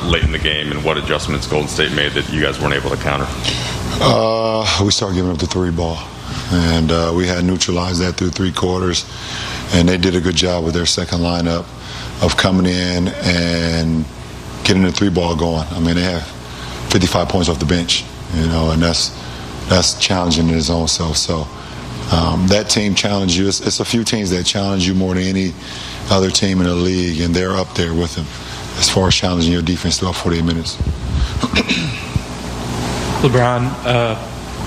late in the game, and what adjustments Golden State made that you guys weren't able to counter? We started giving up the three ball, and we had neutralized that through 3 quarters, and they did a good job with their second lineup of coming in and getting the 3 ball going. I mean, they have 55 points off the bench, and that's challenging in its own self. So that team challenged you. It's a few teams that challenge you more than any other team in the league, and they're up there with them as far as challenging your defense throughout 48 minutes. LeBron,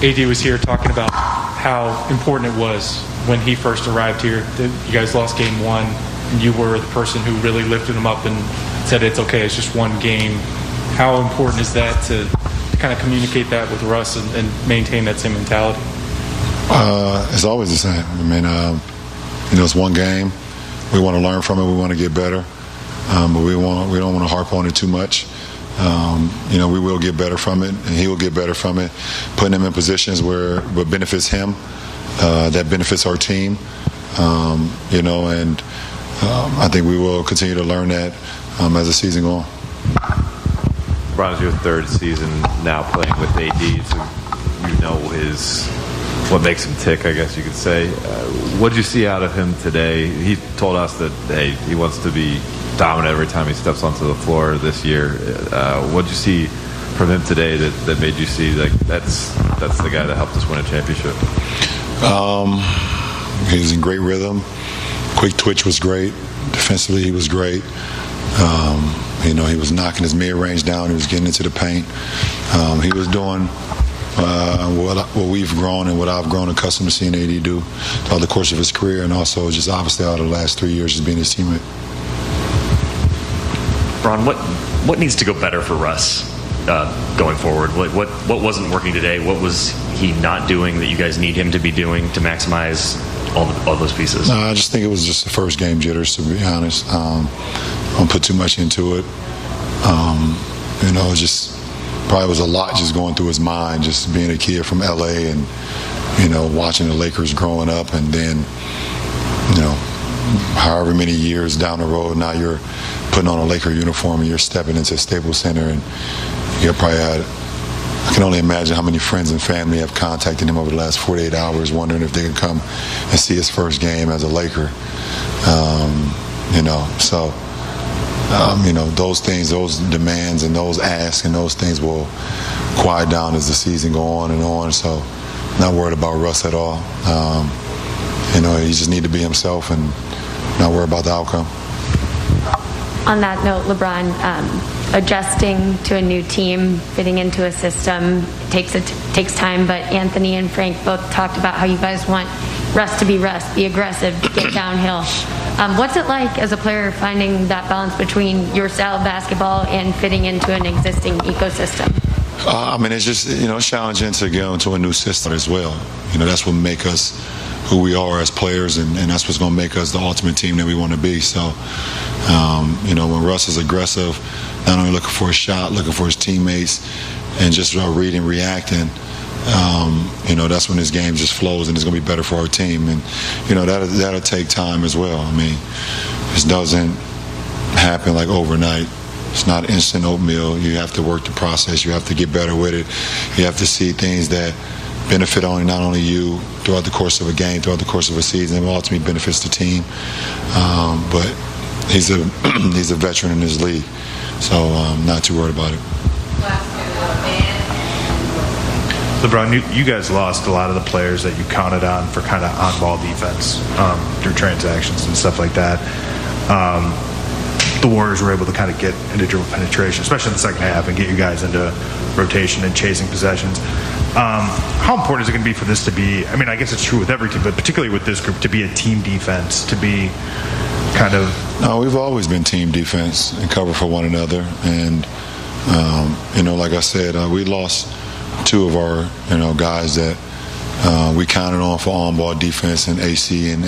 AD was here talking about how important it was when he first arrived here. You guys lost game 1, and you were the person who really lifted him up and said it's okay, it's just one game. How important is that to kind of communicate that with Russ and maintain that same mentality? It's always the same. I mean, it's one game. We want to learn from it. We want to get better, but we don't want to harp on it too much. We will get better from it, and he will get better from it. Putting him in positions where what benefits him, that benefits our team. And I think we will continue to learn that as the season goes on. LeBron's your 3rd season now playing with AD, so what makes him tick, I guess you could say. What did you see out of him today? He told us that, hey, he wants to be dominant every time he steps onto the floor this year. What did you see from him today that made you see like that's the guy that helped us win a championship? He was in great rhythm. Quick twitch was great. Defensively, he was great. He was knocking his mid-range down. He was getting into the paint. He was doing what we've grown and what I've grown accustomed to seeing AD do throughout the course of his career, and also just obviously out of the last 3 years just being his teammate. Ron, what needs to go better for Russ going forward? What wasn't working today? What was he not doing that you guys need him to be doing to maximize all those pieces? No, I just think it was just the first game jitters, to be honest. Don't put too much into it. Just probably was a lot just going through his mind, just being a kid from LA and watching the Lakers growing up, and then however many years down the road now you're putting on a Laker uniform and you're stepping into Staples Center, and you probably had, I can only imagine how many friends and family have contacted him over the last 48 hours wondering if they can come and see his first game as a Laker. Those things, those demands and those asks and those things will quiet down as the season go on and on. So not worried about Russ at all. He just need to be himself and not worry about the outcome. On that note, LeBron, adjusting to a new team, fitting into a system, takes time, but Anthony and Frank both talked about how you guys want Russ to be Russ, be aggressive, get downhill. What's it like as a player finding that balance between your style of basketball and fitting into an existing ecosystem? It's just, it's challenging to go into a new system as well. That's what makes us who we are as players, and that's what's going to make us the ultimate team that we want to be. So, when Russ is aggressive, not only looking for a shot, looking for his teammates, and just reading, reacting, that's when this game just flows, and it's going to be better for our team. And, that'll take time as well. This doesn't happen like overnight. It's not instant oatmeal. You have to work the process. You have to get better with it. You have to see things that benefit not only you throughout the course of a game, throughout the course of a season, and ultimately benefits the team. But he's a veteran in his league, so I'm not too worried about it. LeBron, you guys lost a lot of the players that you counted on for kind of on-ball defense through transactions and stuff like that. The Warriors were able to kind of get into dribble penetration, especially in the second half, and get you guys into rotation and chasing possessions. How important is it going to be for this to be, I guess it's true with every team, but particularly with this group, to be a team defense, to be kind of... No, we've always been team defense and cover for one another. And, like I said, we lost 2 of our, guys that we counted on for on-ball defense, and AC and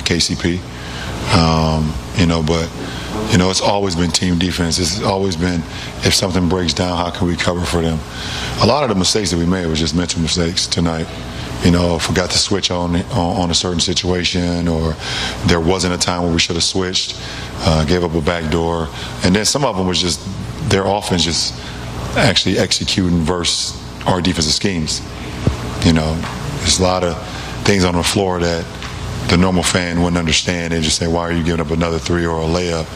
KCP. But it's always been team defense. It's always been, if something breaks down, how can we cover for them? A lot of the mistakes that we made were just mental mistakes tonight. Forgot to switch on a certain situation, or there wasn't a time where we should have switched, gave up a back door. And then some of them was just their offense just actually executing versus our defensive schemes. There's a lot of things on the floor that the normal fan wouldn't understand. They just say, why are you giving up another three or a layup?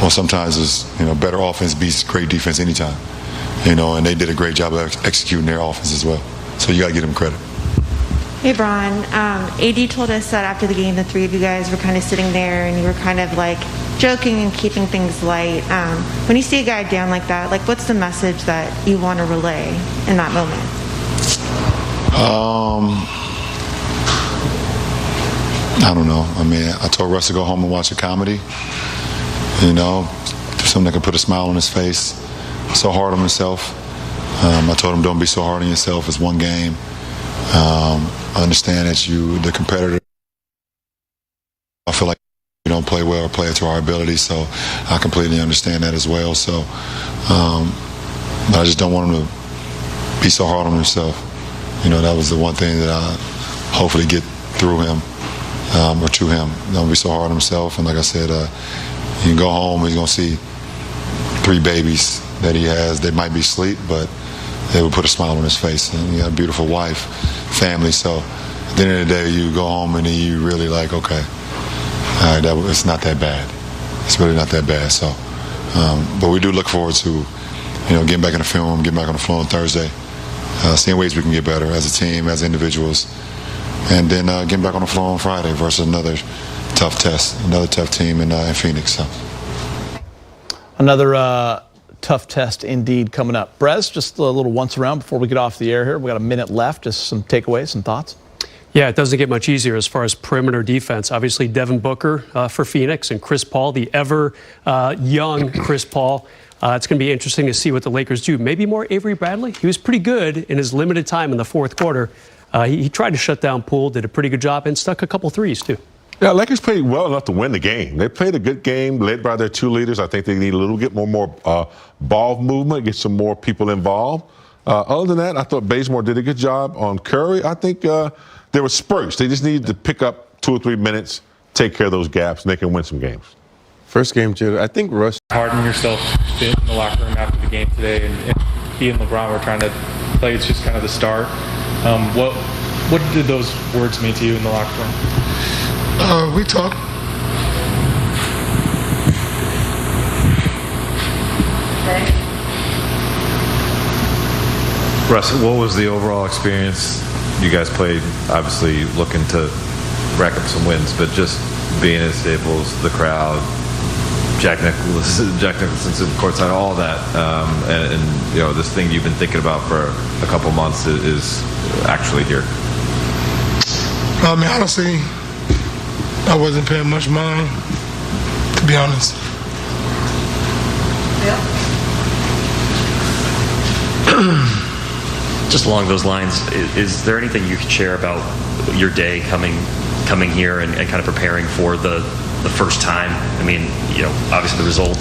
Well, sometimes it's, better offense beats great defense anytime. And they did a great job of executing their offense as well. So you got to give them credit. Hey, Bron. AD told us that after the game, the three of you guys were kind of sitting there and you were kind of like joking and keeping things light. When you see a guy down like that, what's the message that you want to relay in that moment? I don't know. I told Russ to go home and watch a comedy. Something that can put a smile on his face. So hard on himself. I told him, don't be so hard on yourself. It's one game. I understand that the competitor, I feel like we don't play well or play it to our ability, so I completely understand that as well. So I just don't want him to be so hard on himself. That was the one thing that I hopefully get through him or to him. Don't be so hard on himself. And like I said, he can go home, he's going to see 3 babies that he has. They might be asleep, but they would put a smile on his face. And he got a beautiful wife, family. So at the end of the day, you go home and you really like, okay, all right, it's not that bad. It's really not that bad. So, but we do look forward to, getting back in the film, getting back on the floor on Thursday, seeing ways we can get better as a team, as individuals, and then getting back on the floor on Friday versus another tough test, another tough team in Phoenix. So. Another tough test indeed coming up. Brez, just a little once around before we get off the air here. We got a minute left. Just some takeaways, some thoughts. Yeah, it doesn't get much easier as far as perimeter defense. Obviously, Devin Booker for Phoenix and Chris Paul, the ever young Chris Paul. It's going to be interesting to see what the Lakers do. Maybe more Avery Bradley. He was pretty good in his limited time in the fourth quarter. He tried to shut down Poole, did a pretty good job, and stuck a couple threes, too. Yeah, Lakers played well enough to win the game. They played a good game, led by their 2 leaders. I think they need a little bit more ball movement, get some more people involved. Other than that, I thought Bazemore did a good job on Curry. I think there were spurts. They just needed to pick up 2 or 3 minutes, take care of those gaps, and they can win some games. First game, Joe. I think Russ. Harden yourself in the locker room after the game today, and he and LeBron were trying to play. It's just kind of the start. What did those words mean to you in the locker room? We talked. Russ, what was the overall experience? You guys played, obviously, looking to rack up some wins, but just being at Staples, the crowd, Jack Nicholson's in courtside, all that, and this thing you've been thinking about for a couple months is actually here. Honestly, I wasn't paying much mind, to be honest. Just along those lines, is there anything you could share about your day coming here and kind of preparing for the first time? Obviously the result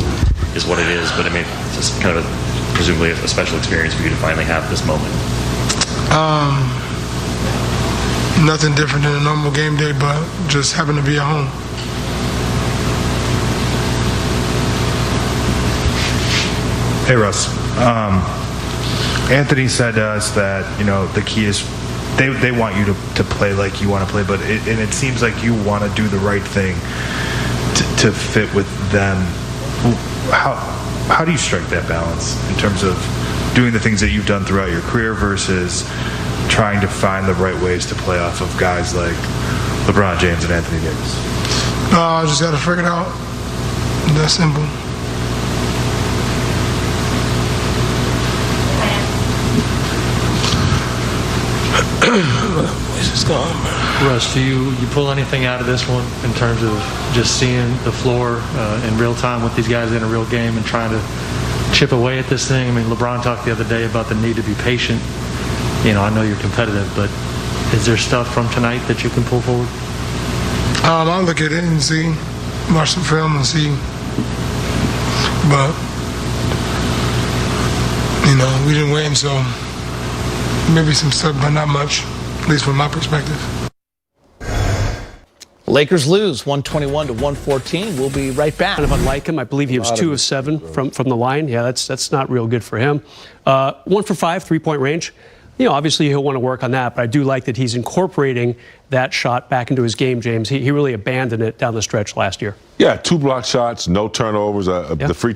is what it is, but it's just kind of presumably a special experience for you to finally have this moment. Nothing different than a normal game day, but just happen to be at home. Hey, Russ. Anthony said to us that, the key is they want you to play like you want to play, but it seems like you want to do the right thing to fit with them. How do you strike that balance in terms of doing the things that you've done throughout your career versus trying to find the right ways to play off of guys like LeBron James and Anthony Davis? I just got to figure it out. That simple. Russ, do you pull anything out of this one in terms of just seeing the floor in real time with these guys in a real game and trying to chip away at this thing? LeBron talked the other day about the need to be patient. I know you're competitive, but is there stuff from tonight that you can pull forward? I'll look at it and see, watch some film and see. But, we didn't win, so maybe some stuff, but not much, at least from my perspective. Lakers lose 121-114. We'll be right back. Kind of unlike him. I believe he was 2 of 7 from the line. Yeah, that's not real good for him. 1 for 5, 3-point range. You know, obviously he'll want to work on that, but I do like that he's incorporating that shot back into his game, James. He really abandoned it down the stretch last year. Yeah, 2 block shots, no turnovers. The free